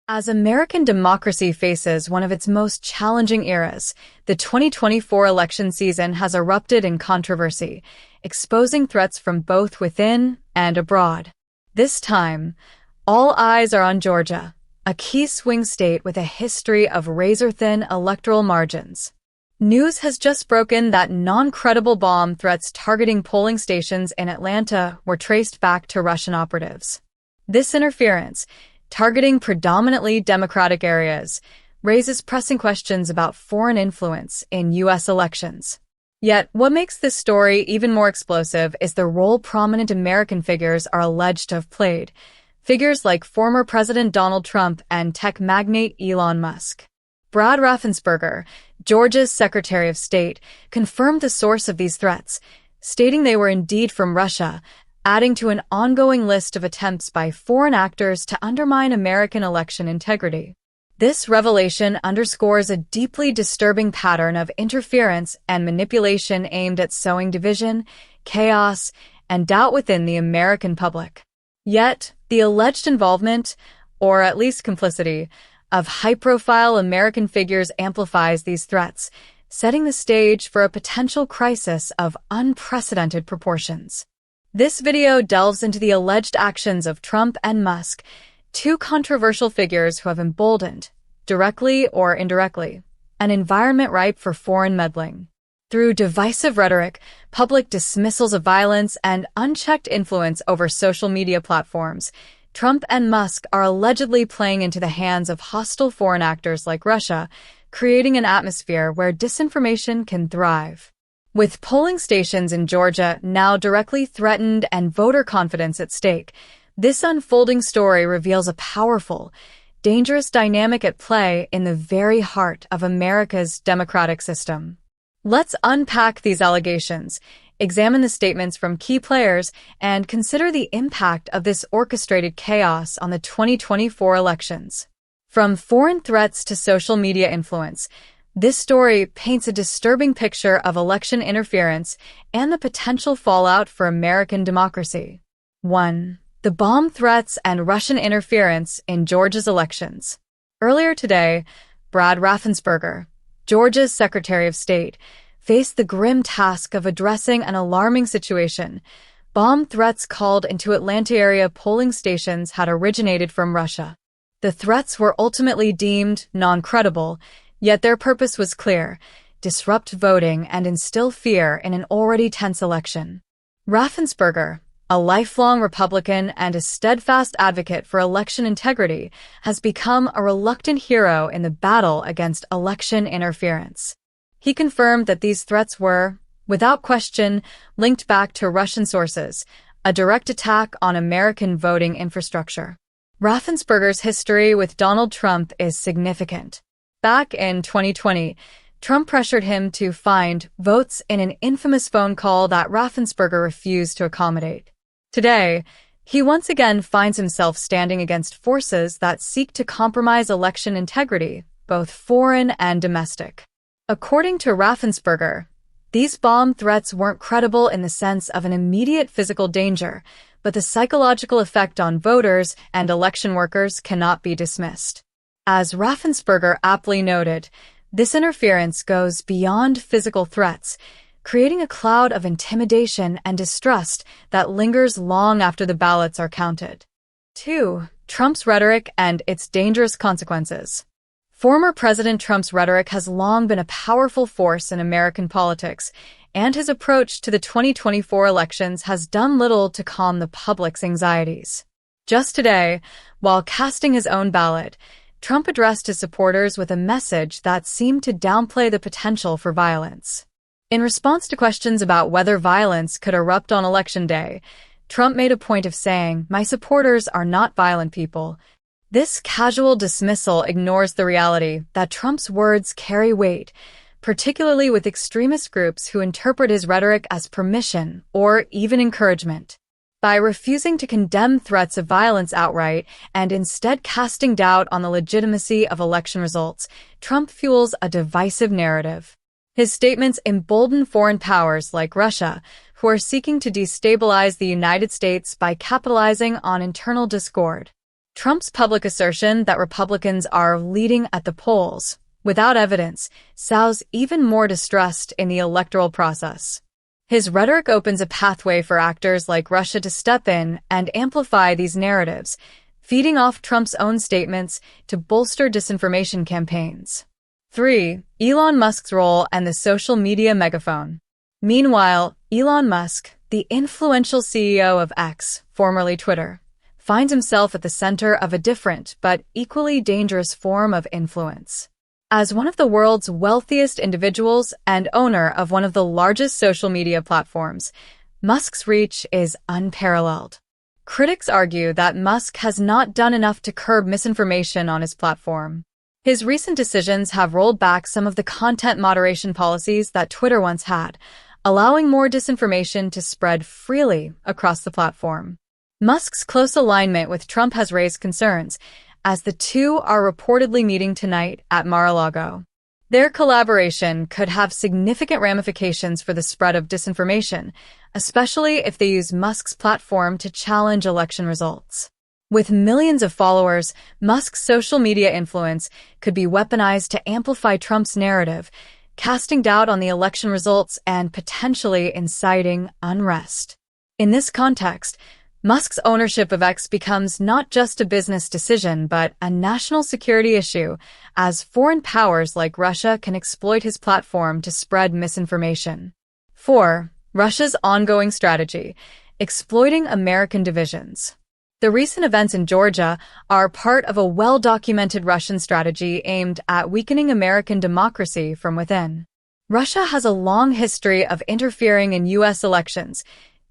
As American democracy faces one of its most challenging eras, the 2024 election season has erupted in controversy, exposing threats from both within and abroad. This time, all eyes are on Georgia, a key swing state with a history of razor-thin electoral margins. News has just broken that non-credible bomb threats targeting polling stations in Atlanta were traced back to Russian operatives. This interference, targeting predominantly Democratic areas, raises pressing questions about foreign influence in U.S. elections. Yet, what makes this story even more explosive is the role prominent American figures are alleged to have played. Figures like former President Donald Trump and tech magnate Elon Musk. Brad Raffensperger, Georgia's Secretary of State, confirmed the source of these threats, stating they were indeed from Russia, adding to an ongoing list of attempts by foreign actors to undermine American election integrity. This revelation underscores a deeply disturbing pattern of interference and manipulation aimed at sowing division, chaos, and doubt within the American public. Yet, the alleged involvement, or at least complicity, of high-profile American figures amplifies these threats, setting the stage for a potential crisis of unprecedented proportions. This video delves into the alleged actions of Trump and Musk, two controversial figures who have emboldened, directly or indirectly, an environment ripe for foreign meddling. Through divisive rhetoric, public dismissals of violence, and unchecked influence over social media platforms, Trump and Musk are allegedly playing into the hands of hostile foreign actors like Russia, creating an atmosphere where disinformation can thrive. With polling stations in Georgia now directly threatened and voter confidence at stake, this unfolding story reveals a powerful, dangerous dynamic at play in the very heart of America's democratic system. Let's unpack these allegations, examine the statements from key players, and consider the impact of this orchestrated chaos on the 2024 elections. From foreign threats to social media influence, this story paints a disturbing picture of election interference and the potential fallout for American democracy. 1. The bomb threats and Russian interference in Georgia's elections. Earlier today, Brad Raffensperger, Georgia's Secretary of State, faced the grim task of addressing an alarming situation. Bomb threats called into Atlanta area polling stations had originated from Russia. The threats were ultimately deemed non-credible, yet their purpose was clear: disrupt voting and instill fear in an already tense election. Raffensperger, a lifelong Republican and a steadfast advocate for election integrity, has become a reluctant hero in the battle against election interference. He confirmed that these threats were, without question, linked back to Russian sources, a direct attack on American voting infrastructure. Raffensperger's history with Donald Trump is significant. Back in 2020, Trump pressured him to find votes in an infamous phone call that Raffensperger refused to accommodate. Today, he once again finds himself standing against forces that seek to compromise election integrity, both foreign and domestic. According to Raffensperger, these bomb threats weren't credible in the sense of an immediate physical danger, but the psychological effect on voters and election workers cannot be dismissed. As Raffensperger aptly noted, this interference goes beyond physical threats, creating a cloud of intimidation and distrust that lingers long after the ballots are counted. 2. Trump's rhetoric and its dangerous consequences. Former President Trump's rhetoric has long been a powerful force in American politics, and his approach to the 2024 elections has done little to calm the public's anxieties. Just today, while casting his own ballot, Trump addressed his supporters with a message that seemed to downplay the potential for violence. In response to questions about whether violence could erupt on Election Day, Trump made a point of saying, "My supporters are not violent people." This casual dismissal ignores the reality that Trump's words carry weight, particularly with extremist groups who interpret his rhetoric as permission or even encouragement. By refusing to condemn threats of violence outright and instead casting doubt on the legitimacy of election results, Trump fuels a divisive narrative. His statements embolden foreign powers like Russia, who are seeking to destabilize the United States by capitalizing on internal discord. Trump's public assertion that Republicans are leading at the polls, without evidence, sows even more distrust in the electoral process. His rhetoric opens a pathway for actors like Russia to step in and amplify these narratives, feeding off Trump's own statements to bolster disinformation campaigns. 3. Elon Musk's role and the social media megaphone. Meanwhile, Elon Musk, the influential CEO of X, formerly Twitter, finds himself at the center of a different but equally dangerous form of influence. As one of the world's wealthiest individuals and owner of one of the largest social media platforms, Musk's reach is unparalleled. Critics argue that Musk has not done enough to curb misinformation on his platform. His recent decisions have rolled back some of the content moderation policies that Twitter once had, allowing more disinformation to spread freely across the platform. Musk's close alignment with Trump has raised concerns, as the two are reportedly meeting tonight at Mar-a-Lago. Their collaboration could have significant ramifications for the spread of disinformation, especially if they use Musk's platform to challenge election results. With millions of followers, Musk's social media influence could be weaponized to amplify Trump's narrative, casting doubt on the election results and potentially inciting unrest. In this context, Musk's ownership of X becomes not just a business decision, but a national security issue, as foreign powers like Russia can exploit his platform to spread misinformation. 4. Russia's ongoing strategy, exploiting American divisions. The recent events in Georgia are part of a well-documented Russian strategy aimed at weakening American democracy from within. Russia has a long history of interfering in U.S. elections,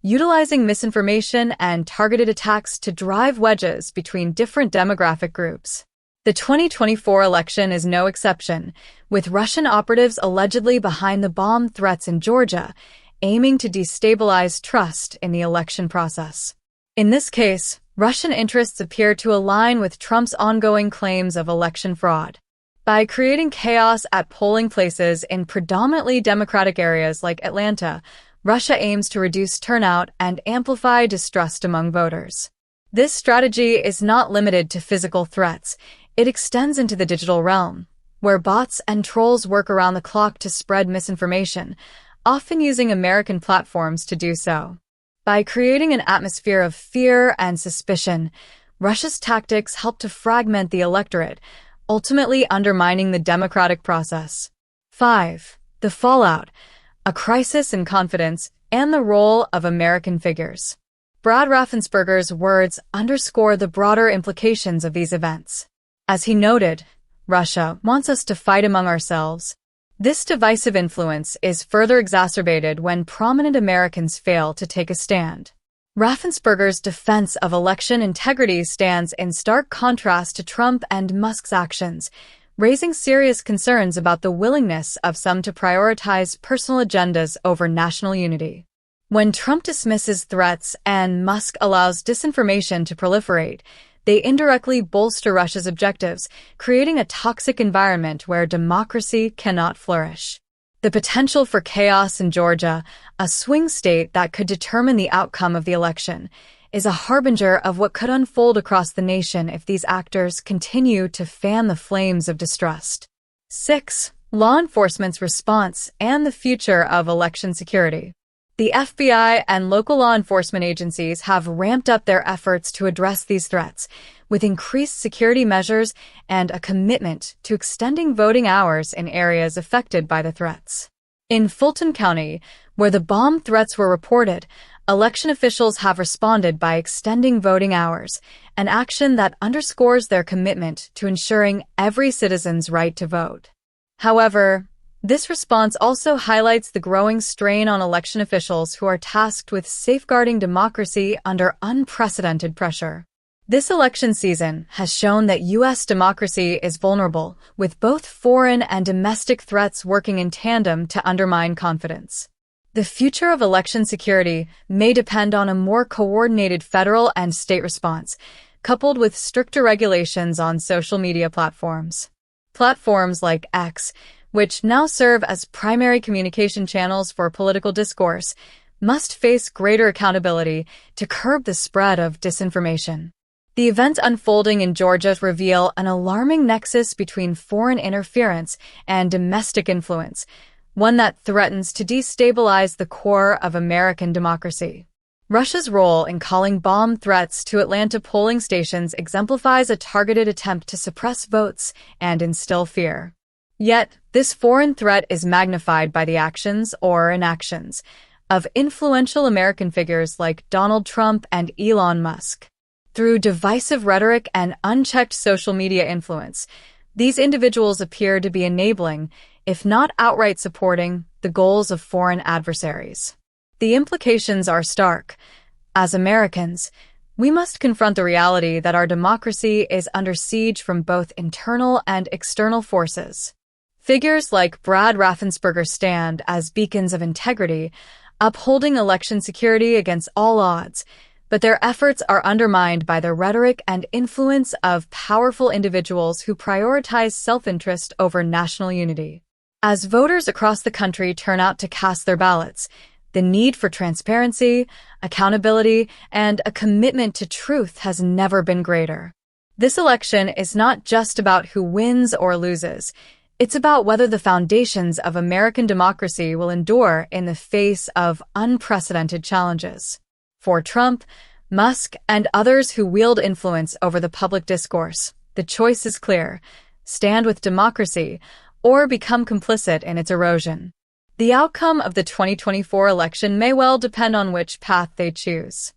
utilizing misinformation and targeted attacks to drive wedges between different demographic groups. The 2024 election is no exception, with Russian operatives allegedly behind the bomb threats in Georgia, aiming to destabilize trust in the election process. In this case, Russian interests appear to align with Trump's ongoing claims of election fraud. By creating chaos at polling places in predominantly Democratic areas like Atlanta, Russia aims to reduce turnout and amplify distrust among voters. This strategy is not limited to physical threats. It extends into the digital realm, where bots and trolls work around the clock to spread misinformation, often using American platforms to do so. By creating an atmosphere of fear and suspicion, Russia's tactics help to fragment the electorate, ultimately undermining the democratic process. 5. The fallout, a crisis in confidence, and the role of American figures. Brad Raffensperger's words underscore the broader implications of these events. As he noted, Russia wants us to fight among ourselves. This divisive influence is further exacerbated when prominent Americans fail to take a stand. Raffensperger's defense of election integrity stands in stark contrast to Trump and Musk's actions, raising serious concerns about the willingness of some to prioritize personal agendas over national unity. When Trump dismisses threats and Musk allows disinformation to proliferate, they indirectly bolster Russia's objectives, creating a toxic environment where democracy cannot flourish. The potential for chaos in Georgia, a swing state that could determine the outcome of the election, is a harbinger of what could unfold across the nation if these actors continue to fan the flames of distrust. 6. Law enforcement's response and the future of election security. The FBI and local law enforcement agencies have ramped up their efforts to address these threats, with increased security measures and a commitment to extending voting hours in areas affected by the threats. In Fulton County, where the bomb threats were reported, election officials have responded by extending voting hours, an action that underscores their commitment to ensuring every citizen's right to vote. However, this response also highlights the growing strain on election officials who are tasked with safeguarding democracy under unprecedented pressure. This election season has shown that U.S. democracy is vulnerable, with both foreign and domestic threats working in tandem to undermine confidence. The future of election security may depend on a more coordinated federal and state response, coupled with stricter regulations on social media platforms. Platforms like X, which now serve as primary communication channels for political discourse, must face greater accountability to curb the spread of disinformation. The events unfolding in Georgia reveal an alarming nexus between foreign interference and domestic influence, one that threatens to destabilize the core of American democracy. Russia's role in calling bomb threats to Atlanta polling stations exemplifies a targeted attempt to suppress votes and instill fear. Yet, this foreign threat is magnified by the actions or inactions of influential American figures like Donald Trump and Elon Musk. Through divisive rhetoric and unchecked social media influence, these individuals appear to be enabling, if not outright supporting, the goals of foreign adversaries. The implications are stark. As Americans, we must confront the reality that our democracy is under siege from both internal and external forces. Figures like Brad Raffensperger stand as beacons of integrity, upholding election security against all odds, but their efforts are undermined by the rhetoric and influence of powerful individuals who prioritize self-interest over national unity. As voters across the country turn out to cast their ballots, the need for transparency, accountability, and a commitment to truth has never been greater. This election is not just about who wins or loses. It's about whether the foundations of American democracy will endure in the face of unprecedented challenges. For Trump, Musk, and others who wield influence over the public discourse, the choice is clear: stand with democracy or become complicit in its erosion. The outcome of the 2024 election may well depend on which path they choose.